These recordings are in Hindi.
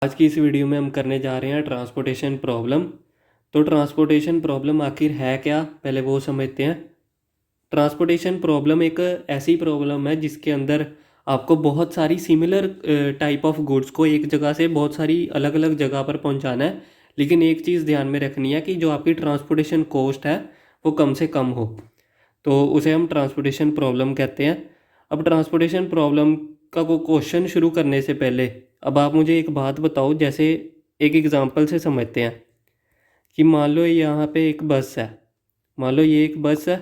आज की इस वीडियो में हम करने जा रहे हैं ट्रांसपोर्टेशन प्रॉब्लम। तो ट्रांसपोर्टेशन प्रॉब्लम आखिर है क्या, पहले वो समझते हैं। ट्रांसपोर्टेशन प्रॉब्लम एक ऐसी प्रॉब्लम है जिसके अंदर आपको बहुत सारी सिमिलर टाइप ऑफ गुड्स को एक जगह से बहुत सारी अलग अलग जगह पर पहुंचाना है, लेकिन एक चीज़ ध्यान में रखनी है कि जो आपकी ट्रांसपोर्टेशन कॉस्ट है वो कम से कम हो, तो उसे हम ट्रांसपोर्टेशन प्रॉब्लम कहते हैं। अब ट्रांसपोर्टेशन प्रॉब्लम का को क्वेश्चन शुरू करने से पहले अब आप मुझे एक बात बताओ, जैसे एक एग्जांपल से समझते हैं कि मान लो यहाँ पे एक बस है। मान लो ये एक बस है,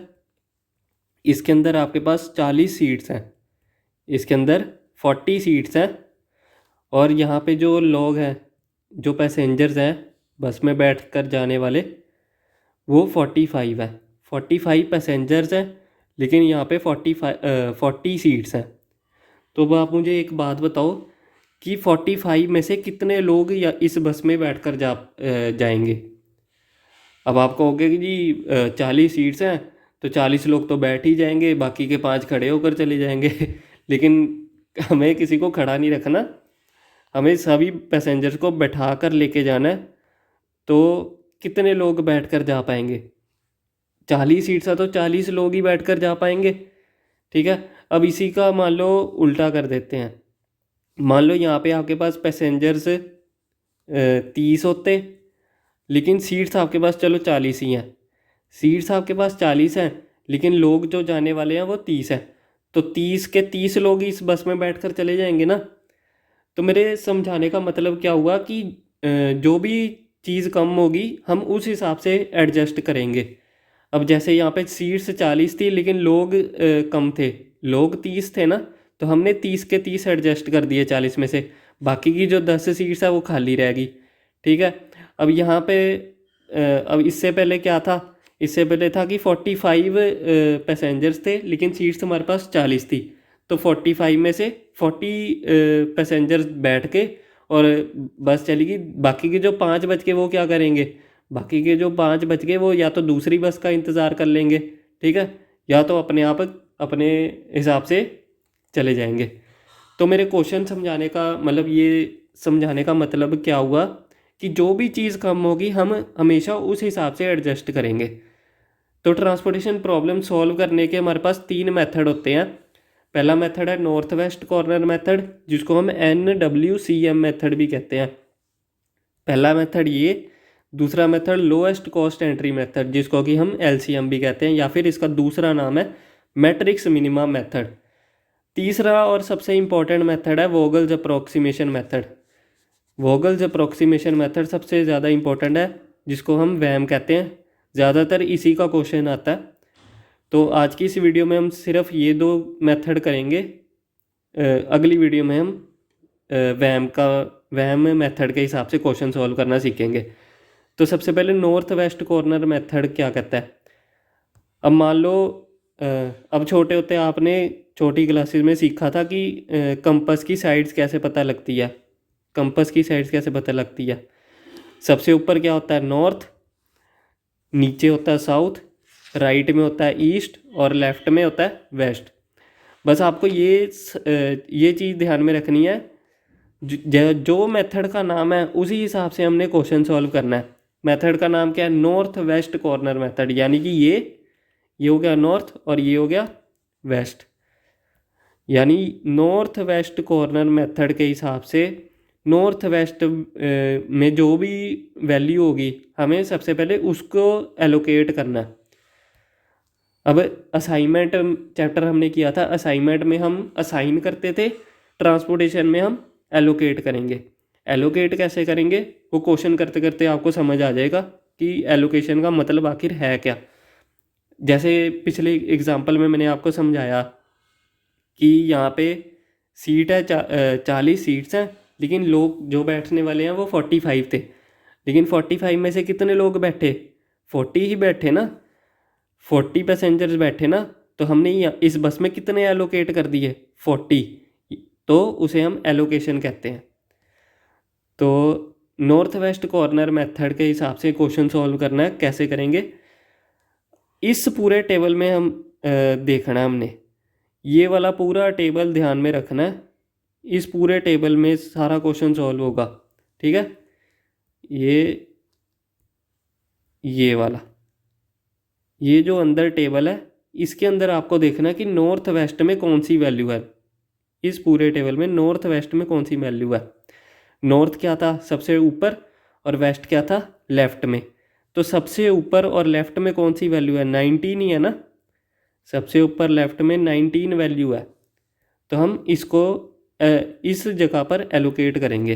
इसके अंदर आपके पास 40 सीट्स हैं, इसके अंदर 40 सीट्स हैं, और यहाँ पे जो लोग हैं, जो पैसेंजर्स हैं बस में बैठ कर जाने वाले, वो 45 है। 45 पैसेंजर्स हैं, लेकिन यहाँ पे 40 सीट्स हैं। तो अब आप मुझे एक बात बताओ कि 45 में से कितने लोग या इस बस में बैठकर जाएंगे। अब आप कहोगे कि जी 40 सीट्स हैं तो 40 लोग तो बैठ ही जाएंगे, बाकी के 5 खड़े होकर चले जाएंगे लेकिन हमें किसी को खड़ा नहीं रखना, हमें सभी पैसेंजर्स को बैठा कर लेके जाना है। तो कितने लोग बैठकर जा पाएंगे? 40 सीट्स है तो 40 लोग ही बैठकर जा पाएंगे। ठीक है, अब इसी का मान लो उल्टा कर देते हैं। मान लो यहाँ पे आपके पास पैसेंजर्स 30 होते, लेकिन सीट्स आपके पास चलो 40 ही हैं। सीट्स आपके पास 40 हैं, लेकिन लोग जो जाने वाले हैं वो 30 हैं। तो 30 के 30 लोग इस बस में बैठकर चले जाएंगे ना। तो मेरे समझाने का मतलब क्या हुआ कि जो भी चीज़ कम होगी हम उस हिसाब से एडजस्ट करेंगे। अब जैसे यहाँ पे सीट्स 40 थी लेकिन लोग कम थे, लोग 30 थे ना, तो हमने 30 के 30 एडजस्ट कर दिए 40 में से, बाकी की जो 10 सीट्स है वो खाली रहेगी। ठीक है, अब यहाँ पे अब इससे पहले क्या था? इससे पहले था कि 45 पैसेंजर्स थे, लेकिन सीट्स हमारे पास 40 थी। तो 45 में से 40 पैसेंजर्स बैठ के और बस चली गई। बाकी के जो 5 बच के वो क्या करेंगे? बाकी के जो 5 बच गए वो या तो दूसरी बस का इंतज़ार कर लेंगे, ठीक है, या तो अपने आप अपने हिसाब से चले जाएंगे। तो मेरे क्वेश्चन समझाने का मतलब ये समझाने का मतलब क्या हुआ कि जो भी चीज़ कम होगी हम हमेशा उस हिसाब से एडजस्ट करेंगे। तो ट्रांसपोर्टेशन प्रॉब्लम सॉल्व करने के हमारे पास 3 मेथड होते हैं। पहला मेथड है नॉर्थ वेस्ट कॉर्नर मेथड, जिसको हम NWCM मेथड भी कहते हैं। पहला मेथड ये। दूसरा method lowest cost entry method, जिसको कि हम LCM भी कहते हैं, या फिर इसका दूसरा नाम है मैट्रिक्स मिनिमा मेथड। तीसरा और सबसे इम्पॉर्टेंट मेथड है वोगल्स अप्रोक्सीमेशन मेथड। वोगल्स अप्रोक्सीमेशन मेथड सबसे ज़्यादा इम्पॉर्टेंट है, जिसको हम वैम कहते हैं। ज़्यादातर इसी का क्वेश्चन आता है। तो आज की इस वीडियो में हम सिर्फ ये 2 मेथड करेंगे। अगली वीडियो में हम वैम मेथड के हिसाब से क्वेश्चन सॉल्व करना सीखेंगे। तो सबसे पहले नॉर्थ वेस्ट कॉर्नर मेथड क्या कहता है। अब मान लो अब छोटे होते आपने छोटी क्लासेस में सीखा था कि कंपस की साइड्स कैसे पता लगती है। कंपस की साइड्स कैसे पता लगती है? सबसे ऊपर क्या होता है? नॉर्थ, नीचे होता है साउथ, राइट में होता है ईस्ट और लेफ्ट में होता है वेस्ट। बस आपको ये चीज़ ध्यान में रखनी है। जो मेथड का नाम है उसी हिसाब से हमने क्वेश्चन सॉल्व करना है। मेथड का नाम क्या है? नॉर्थ वेस्ट कॉर्नर मेथड, यानी कि ये हो गया नॉर्थ और ये हो गया वेस्ट। यानी नॉर्थ वेस्ट कॉर्नर मेथड के हिसाब से नॉर्थ वेस्ट में जो भी वैल्यू होगी हमें सबसे पहले उसको एलोकेट करना है। अब असाइनमेंट चैप्टर हमने किया था, असाइनमेंट में हम असाइन करते थे, ट्रांसपोर्टेशन में हम एलोकेट करेंगे। एलोकेट कैसे करेंगे वो क्वेश्चन करते करते आपको समझ आ जाएगा कि एलोकेशन का मतलब आखिर है क्या। जैसे पिछले एग्जांपल में मैंने आपको समझाया कि यहाँ पे सीट है 40 सीट्स हैं, लेकिन लोग जो बैठने वाले हैं वो 45 थे, लेकिन 45 में से कितने लोग बैठे? 40 ही बैठे ना, 40 पैसेंजर्स बैठे ना। तो हमने इस बस में कितने एलोकेट कर दिए? 40। तो उसे हम एलोकेशन कहते हैं। तो नॉर्थ वेस्ट कॉर्नर मेथड के हिसाब से क्वेश्चन सॉल्व करना है। कैसे करेंगे? इस पूरे टेबल में हम देखना है, हमने ये वाला पूरा टेबल ध्यान में रखना है। इस पूरे टेबल में सारा क्वेश्चन सॉल्व होगा। ठीक है, ये वाला, ये जो अंदर टेबल है इसके अंदर आपको देखना है कि नॉर्थ वेस्ट में कौन सी वैल्यू है। इस पूरे टेबल में नॉर्थ वेस्ट में कौन सी वैल्यू है। नॉर्थ क्या था सबसे ऊपर और वेस्ट क्या था लेफ्ट में। तो सबसे ऊपर और लेफ्ट में कौन सी वैल्यू है, 19 ही है ना। सबसे ऊपर लेफ्ट में 19 वैल्यू है, तो हम इसको इस जगह पर एलोकेट करेंगे।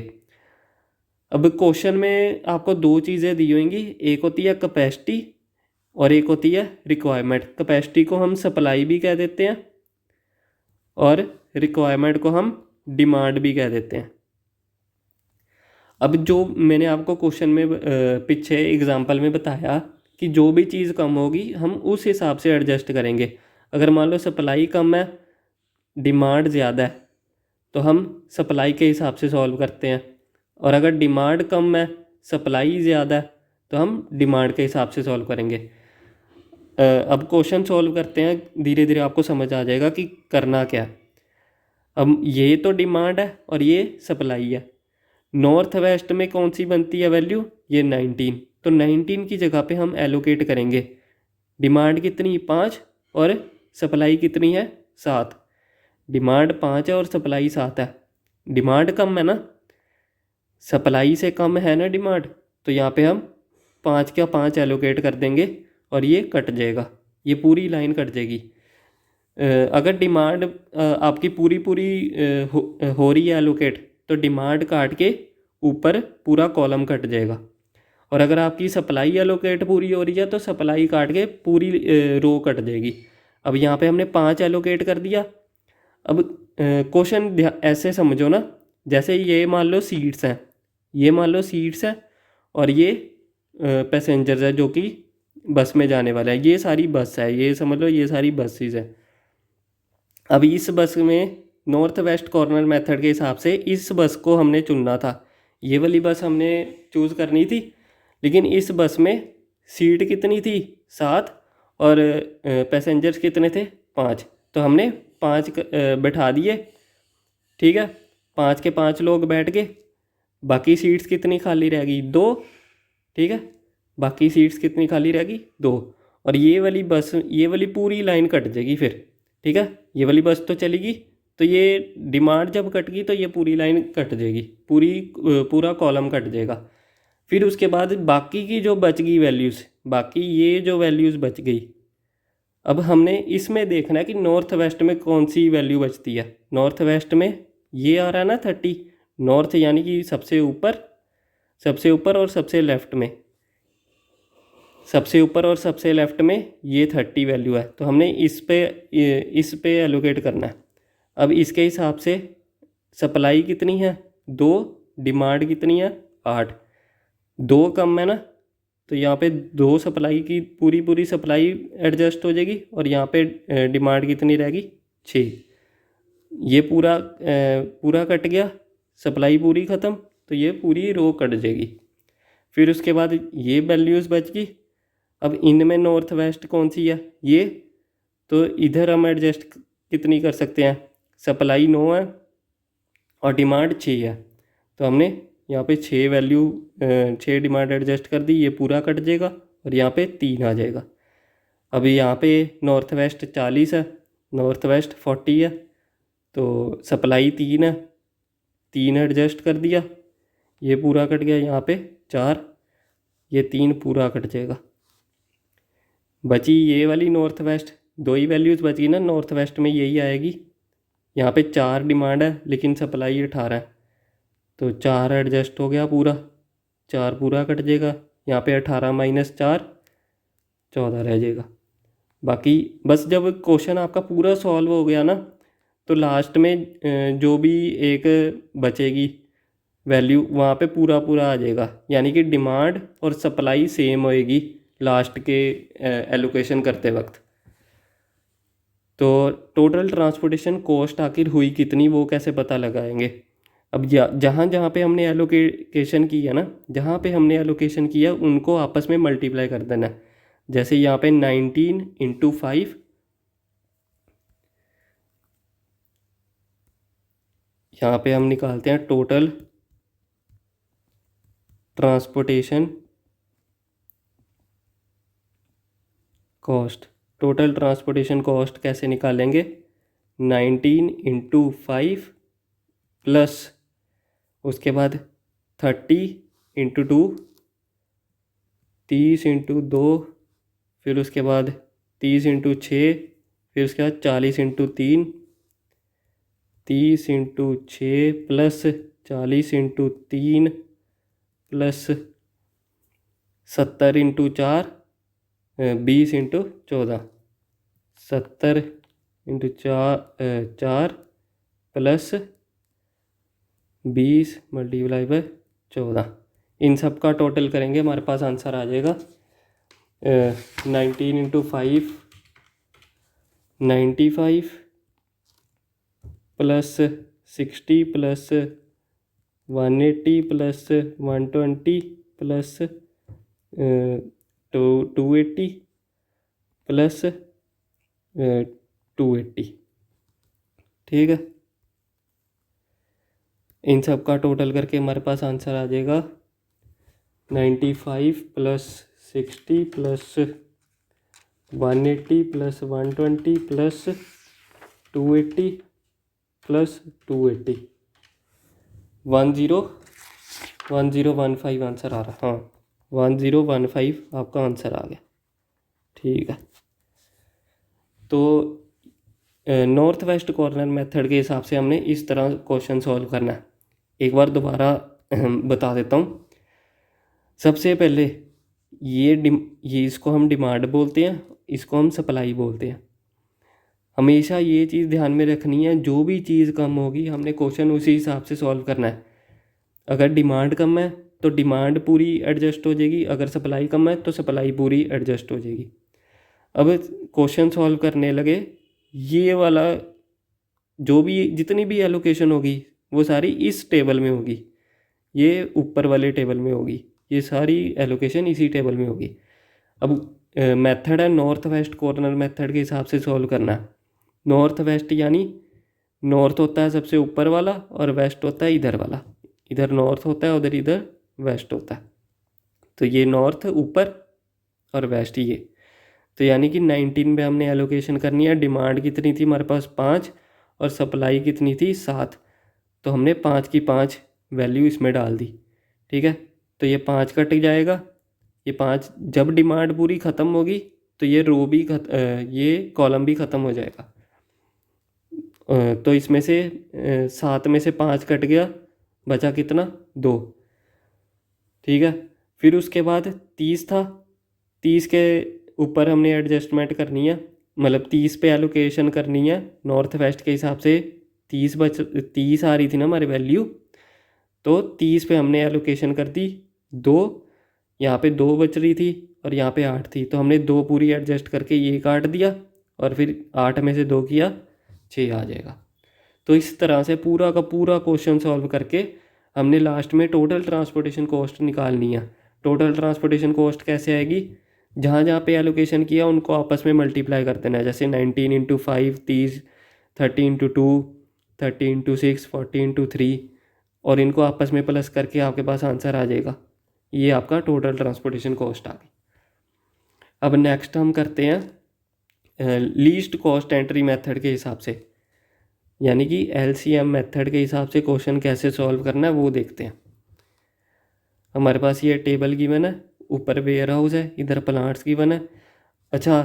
अब क्वेश्चन में आपको दो चीज़ें दी होंगी, एक होती है कैपेसिटी और एक होती है रिक्वायरमेंट। कैपेसिटी को हम सप्लाई भी कह देते हैं और रिक्वायरमेंट को हम डिमांड भी कह देते हैं। अब जो मैंने आपको क्वेश्चन में पीछे एग्जांपल में बताया कि जो भी चीज़ कम होगी हम उस हिसाब से एडजस्ट करेंगे। अगर मान लो सप्लाई कम है, डिमांड ज़्यादा है, तो हम सप्लाई के हिसाब से सॉल्व करते हैं। और अगर डिमांड कम है, सप्लाई ज़्यादा है, तो हम डिमांड के हिसाब से सॉल्व करेंगे। अब क्वेश्चन सॉल्व करते हैं, धीरे धीरे आपको समझ आ जाएगा कि करना क्या है। अब ये तो डिमांड है और ये सप्लाई है। नॉर्थ वेस्ट में कौन सी बनती है वैल्यू, ये 19। तो 19 की जगह पे हम एलोकेट करेंगे। डिमांड कितनी 5 और सप्लाई कितनी है 7। डिमांड 5 है और सप्लाई 7 है। डिमांड कम है ना, सप्लाई से कम है ना डिमांड, तो यहाँ पे हम 5 का 5 एलोकेट कर देंगे और ये कट जाएगा, ये पूरी लाइन कट जाएगी। अगर डिमांड आपकी पूरी पूरी हो रही है एलोकेट, तो डिमांड काट के ऊपर पूरा कॉलम कट जाएगा। और अगर आपकी सप्लाई एलोकेट पूरी हो रही है तो सप्लाई काट के पूरी रो कट जाएगी। अब यहाँ पे हमने 5 एलोकेट कर दिया। अब क्वेश्चन ऐसे समझो ना, जैसे ये मान लो सीट्स हैं, ये मान लो सीट्स हैं और ये पैसेंजर्स है जो कि बस में जाने वाला है। ये सारी बस है, ये समझ लो ये सारी बसेस है। अब इस बस में नॉर्थ वेस्ट कॉर्नर मेथड के हिसाब से इस बस को हमने चुनना था, ये वाली बस हमने चूज़ करनी थी। लेकिन इस बस में सीट कितनी थी 7 और पैसेंजर्स कितने थे 5, तो हमने 5 बैठा दिए। ठीक है, 5 के 5 लोग बैठ गए, बाकी सीट्स कितनी खाली रहेगी 2। ठीक है, बाकी सीट्स कितनी खाली रहेगी 2। और ये वाली बस, ये वाली पूरी लाइन कट जाएगी फिर। ठीक है, ये वाली बस तो चलेगी, तो ये डिमांड जब कट गई तो ये पूरी लाइन कट जाएगी, पूरा कॉलम कट जाएगा। फिर उसके बाद बाकी की जो बच गई वैल्यूज़, बाकी ये जो वैल्यूज़ बच गई, अब हमने इसमें देखना है कि नॉर्थ वेस्ट में कौन सी वैल्यू बचती है। नॉर्थ वेस्ट में ये आ रहा है ना 30, नॉर्थ यानी कि सबसे ऊपर और सबसे लेफ्ट में, सबसे ऊपर और सबसे लेफ्ट में ये 30 वैल्यू है, तो हमने इस पे एलोकेट करना है। अब इसके हिसाब से सप्लाई कितनी है 2, डिमांड कितनी है 8, 2 कम है ना, तो यहाँ पे 2 सप्लाई की पूरी सप्लाई एडजस्ट हो जाएगी और यहाँ पे डिमांड कितनी रहेगी 6। ये पूरा कट गया, सप्लाई पूरी ख़त्म, तो ये पूरी रो कट जाएगी। फिर उसके बाद ये वैल्यूज़ बच गई। अब इनमें नॉर्थ वेस्ट कौन सी है ये, तो इधर हम एडजस्ट कितनी कर सकते हैं, सप्लाई 9 है और डिमांड 6 है, तो हमने यहाँ पे 6 वैल्यू 6 डिमांड एडजस्ट कर दी, ये पूरा कट जाएगा और यहाँ पे 3 आ जाएगा। अभी यहाँ पे नॉर्थ वेस्ट 40 है, नॉर्थ वेस्ट 40 है, तो सप्लाई 3 है, 3 एडजस्ट कर दिया, ये पूरा कट गया, यहाँ पे 4, ये 3 पूरा कट जाएगा। बची ये वाली नॉर्थ वेस्ट, 2 ही वैल्यूज़ बची ना नॉर्थ वेस्ट में, यही आएगी। यहाँ पे 4 डिमांड है लेकिन सप्लाई 18 है, तो 4 एडजस्ट हो गया पूरा, 4 पूरा कट जाएगा। यहाँ पे 18 - 4 14 रह जाएगा। बाकी बस जब क्वेश्चन आपका पूरा सॉल्व हो गया ना, तो लास्ट में जो भी एक बचेगी वैल्यू वहाँ पे पूरा आ जाएगा, यानी कि डिमांड और सप्लाई सेम होएगी लास्ट के एलोकेशन करते वक्त। तो टोटल ट्रांसपोर्टेशन कॉस्ट आखिर हुई कितनी, वो कैसे पता लगाएंगे। अब जहाँ जहाँ पे हमने एलोकेशन की है ना, जहाँ पे हमने एलोकेशन किया उनको आपस में मल्टीप्लाई कर देना है। जैसे यहाँ पे 19 × 5, यहाँ पे हम निकालते हैं total transportation cost. Total transportation cost कैसे निकालेंगे? 19 इंटू 5 प्लस उसके बाद 30 इंटू 2, 30 इंटू 2, फिर उसके बाद 30 इंटू 6, फिर उसके बाद 40 into 3, 30 into 6 plus 40 into 3 plus 70 into 4, 20 into 14, 70 into 4 plus 20 multiply by 14। इन सब का टोटल करेंगे, हमारे पास आंसर आ जाएगा 19 into 5 95 plus 60 plus 180 plus 120 plus 280 plus 280। ठीक है, इन सब का टोटल करके हमारे पास आंसर आ जाएगा 95 plus 60 plus 180 plus 120 plus 280 plus 280, 1015 answer आ रहा। हाँ, 1015 आपका आंसर आ गया। ठीक है, तो नॉर्थ वेस्ट कॉर्नर मेथड के हिसाब से हमने इस तरह क्वेश्चन सॉल्व करना है। एक बार दोबारा बता देता हूँ। सबसे पहले ये इसको हम डिमांड बोलते हैं, इसको हम सप्लाई बोलते हैं। हमेशा ये चीज़ ध्यान में रखनी है, जो भी चीज़ कम होगी हमने क्वेश्चन उसी हिसाब से सॉल्व करना है। अगर डिमांड कम है तो डिमांड पूरी एडजस्ट हो जाएगी, अगर सप्लाई कम है तो सप्लाई पूरी एडजस्ट हो जाएगी। अब क्वेश्चन सॉल्व करने लगे, ये वाला जो भी जितनी भी एलोकेशन होगी वो सारी इस टेबल में होगी, ये ऊपर वाले टेबल में होगी, ये सारी एलोकेशन इसी टेबल में होगी। अब मेथड है नॉर्थ वेस्ट कॉर्नर मेथड के हिसाब से सॉल्व करना है। नॉर्थ वेस्ट यानी नॉर्थ होता है सबसे ऊपर वाला और वेस्ट होता है इधर वाला, इधर नॉर्थ होता है उधर इधर वेस्ट होता है। तो ये नॉर्थ ऊपर और वेस्ट ये, तो यानी कि 19 पे हमने एलोकेशन करनी है। डिमांड कितनी थी हमारे पास 5 और सप्लाई कितनी थी 7, तो हमने 5 की 5 वैल्यू इसमें डाल दी। ठीक है, तो ये 5 कट जाएगा, ये 5 जब डिमांड पूरी ख़त्म होगी तो ये रो भी ये कॉलम भी ख़त्म हो जाएगा। तो इसमें से 7 में से 5 कट गया, बचा कितना 2। ठीक है, फिर उसके बाद 30 था, 30 के ऊपर हमने एडजस्टमेंट करनी है, मतलब 30 पे एलोकेशन करनी है नॉर्थ वेस्ट के हिसाब से। 30 आ रही थी ना हमारी वैल्यू, तो 30 पे हमने एलोकेशन कर दी 2, यहाँ पे 2 बच रही थी और यहाँ पे 8 थी, तो हमने 2 पूरी एडजस्ट करके ये काट दिया और फिर 8 में से 2 किया 6 आ जाएगा। तो इस तरह से पूरा का पूरा क्वेश्चन सॉल्व करके हमने लास्ट में टोटल ट्रांसपोर्टेशन कॉस्ट निकालनी है। टोटल ट्रांसपोर्टेशन कॉस्ट कैसे आएगी? जहाँ जहाँ पे एलोकेशन किया उनको आपस में मल्टीप्लाई कर देना है। जैसे 19 इंटू 5 30, 30 इंटू 2 30 इंटू 6 40 इंटू 3, और इनको आपस में प्लस करके आपके पास आंसर आ जाएगा। ये आपका टोटल ट्रांसपोर्टेशन कॉस्ट आ गई। अब नेक्स्ट हम करते हैं लीस्ट कॉस्ट एंट्री मेथड के हिसाब से, यानी कि LCM मेथड के हिसाब से क्वेश्चन कैसे सॉल्व करना है वो देखते हैं। हमारे पास ये टेबल गिवन है, ऊपर वेयर हाउस है, इधर प्लांट्स गिवन है। अच्छा,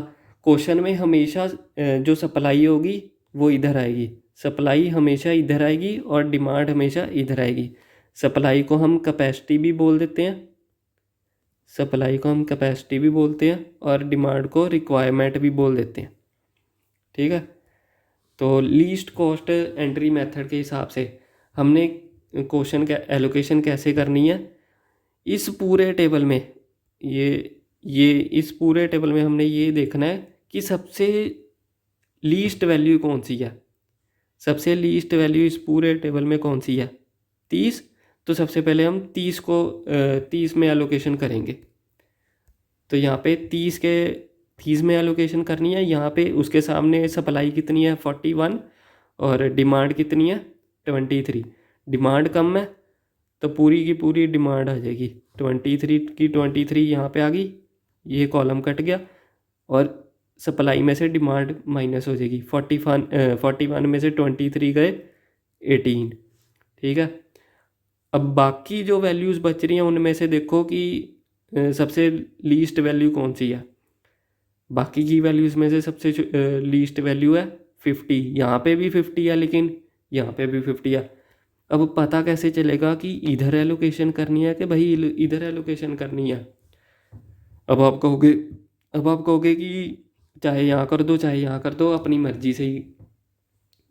क्वेश्चन में हमेशा जो सप्लाई होगी वो इधर आएगी, सप्लाई हमेशा इधर आएगी और डिमांड हमेशा इधर आएगी। सप्लाई को हम कैपेसिटी भी बोल देते हैं, सप्लाई को हम कैपेसिटी भी बोलते हैं और डिमांड को रिक्वायरमेंट भी बोल देते हैं। ठीक है, तो लीस्ट कॉस्ट एंट्री मेथड के हिसाब से हमने क्वेश्चन का एलोकेशन कैसे करनी है। इस पूरे टेबल में ये इस पूरे टेबल में हमने ये देखना है कि सबसे लीस्ट वैल्यू कौन सी है। सबसे लीस्ट वैल्यू इस पूरे टेबल में कौन सी है? 30। तो सबसे पहले हम 30 में एलोकेशन करेंगे। तो यहाँ पे 30 में एलोकेशन करनी है। यहाँ पे उसके सामने सप्लाई कितनी है 41 और डिमांड कितनी है 23। डिमांड कम है तो पूरी की पूरी डिमांड आ जाएगी 23 की 23 यहाँ पे आ गई, ये कॉलम कट गया और सप्लाई में से डिमांड माइनस हो जाएगी। 41 में से 23 गए 18, ठीक है। अब बाकी जो वैल्यूज़ बच रही हैं उनमें से देखो कि सबसे लीस्ट वैल्यू कौन सी है। बाकी की वैल्यूज़ में से सबसे लीस्ट वैल्यू है 50, यहाँ पे भी 50 है लेकिन यहाँ पे भी 50 है। अब पता कैसे चलेगा कि इधर एलोकेशन करनी है कि भाई इधर एलोकेशन करनी है। अब आप कहोगे कि चाहे यहाँ कर दो चाहे यहाँ कर दो, अपनी मर्जी से ही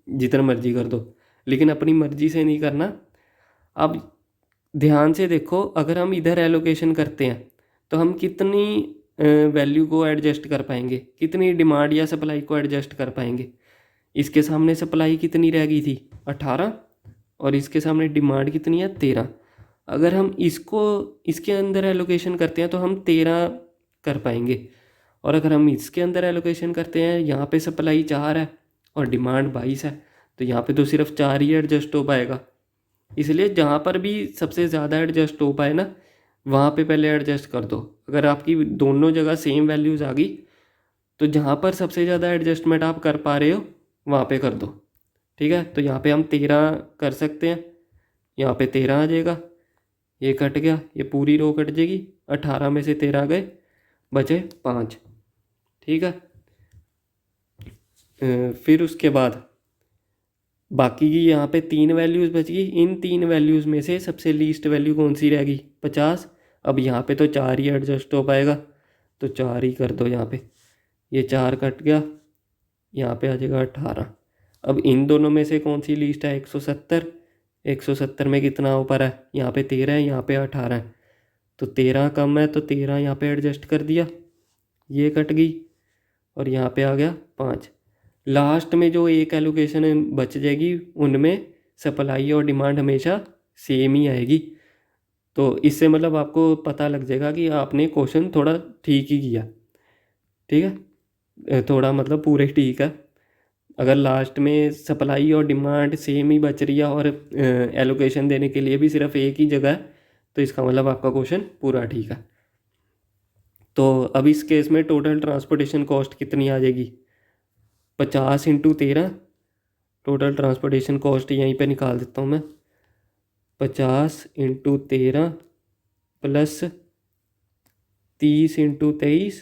जितना मर्जी कर दो, लेकिन अपनी मर्जी से नहीं करना। अब ध्यान से देखो, अगर हम इधर एलोकेशन करते हैं तो हम कितनी वैल्यू को एडजस्ट कर पाएंगे, कितनी डिमांड या सप्लाई को एडजस्ट कर पाएंगे। इसके सामने सप्लाई कितनी रह गई थी 18 और इसके सामने डिमांड कितनी है 13। अगर हम इसके अंदर एलोकेशन करते हैं तो हम 13 कर पाएंगे, और अगर हम इसके अंदर एलोकेशन करते हैं, यहाँ पे सप्लाई 4 है और डिमांड 22 है, तो यहाँ पे तो सिर्फ 4 ही एडजस्ट हो पाएगा। इसलिए जहाँ पर भी सबसे ज़्यादा एडजस्ट हो पाए ना, वहाँ पे पहले एडजस्ट कर दो। अगर आपकी दोनों जगह सेम वैल्यूज़ आ गई तो जहाँ पर सबसे ज़्यादा एडजस्टमेंट आप कर पा रहे हो वहाँ पे कर दो, ठीक है। तो यहाँ पे हम 13 कर सकते हैं, यहाँ पे 13 आ जाएगा, ये कट गया, ये पूरी रो कट जाएगी, 18 में से 13 गए, बचे 5, ठीक है। फिर उसके बाद बाकी की यहाँ पे 3 वैल्यूज़ बच गई। इन 3 वैल्यूज़ में से सबसे लीस्ट वैल्यू कौन सी रहेगी 50। अब यहाँ पे तो 4 ही एडजस्ट हो पाएगा, तो 4 ही कर दो यहाँ पे, ये 4 कट गया, यहाँ पे आ जाएगा 18। अब इन दोनों में से कौन सी लीस्ट है 170। 170 में कितना ऊपर है, यहाँ पे 13 है, यहाँ पे 18 है, तो 13 कम है, तो 13 यहाँ पे एडजस्ट कर दिया, ये कट गई और यहाँ पे आ गया 5। लास्ट में जो एक एलोकेशन बच जाएगी उनमें सप्लाई और डिमांड हमेशा सेम ही आएगी। तो इससे मतलब आपको पता लग जाएगा कि आपने क्वेश्चन थोड़ा ठीक ही किया, ठीक है, थोड़ा मतलब पूरे ठीक है। अगर लास्ट में सप्लाई और डिमांड सेम ही बच रही है और एलोकेशन देने के लिए भी सिर्फ एक ही जगह है, तो इसका मतलब आपका क्वेश्चन पूरा ठीक है। तो अब इस केस में टोटल ट्रांसपोर्टेशन कॉस्ट कितनी आ जाएगी 50 × 13। टोटल ट्रांसपोर्टेशन कॉस्ट यहीं पे निकाल देता हूँ मैं, 50 × 13 प्लस 30 × 23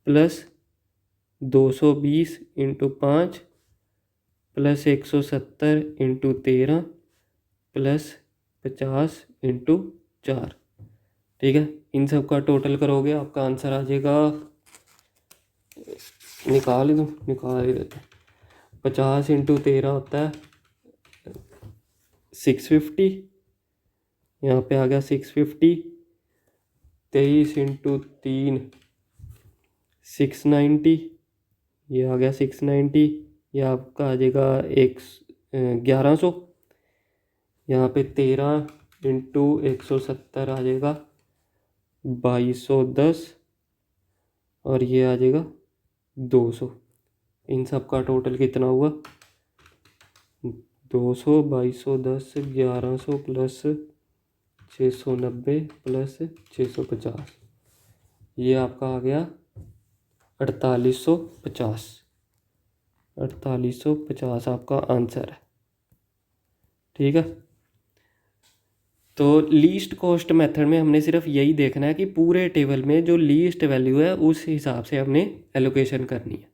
प्लस 220 × 5 प्लस 170 × 13 प्लस 50 × 4, ठीक है। इन सब का टोटल करोगे आपका आंसर आ जाएगा, निकाल ही देते। 50 × 13 होता है 650, यहाँ पे आ गया 650, 23 × 3 690, ये आ गया 690, ये आपका आ जाएगा 1100, यहाँ पे 13 × 170 आ जाएगा 2210 और ये आ जाएगा 200। इन सब का टोटल कितना हुआ 200, 2210, 1100 प्लस 690 प्लस 650, ये आपका आ गया 4850। 4850 आपका आंसर है, ठीक है। तो लीस्ट कॉस्ट मेथड में हमने सिर्फ यही देखना है कि पूरे टेबल में जो लीस्ट वैल्यू है उस हिसाब से हमने एलोकेशन करनी है।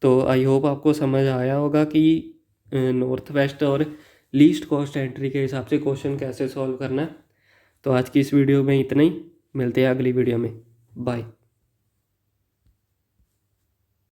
तो आई होप आपको समझ आया होगा कि नॉर्थ वेस्ट और लीस्ट कॉस्ट एंट्री के हिसाब से क्वेश्चन कैसे सॉल्व करना है। तो आज की इस वीडियो में इतना ही, मिलते हैं अगली वीडियो में, बाय।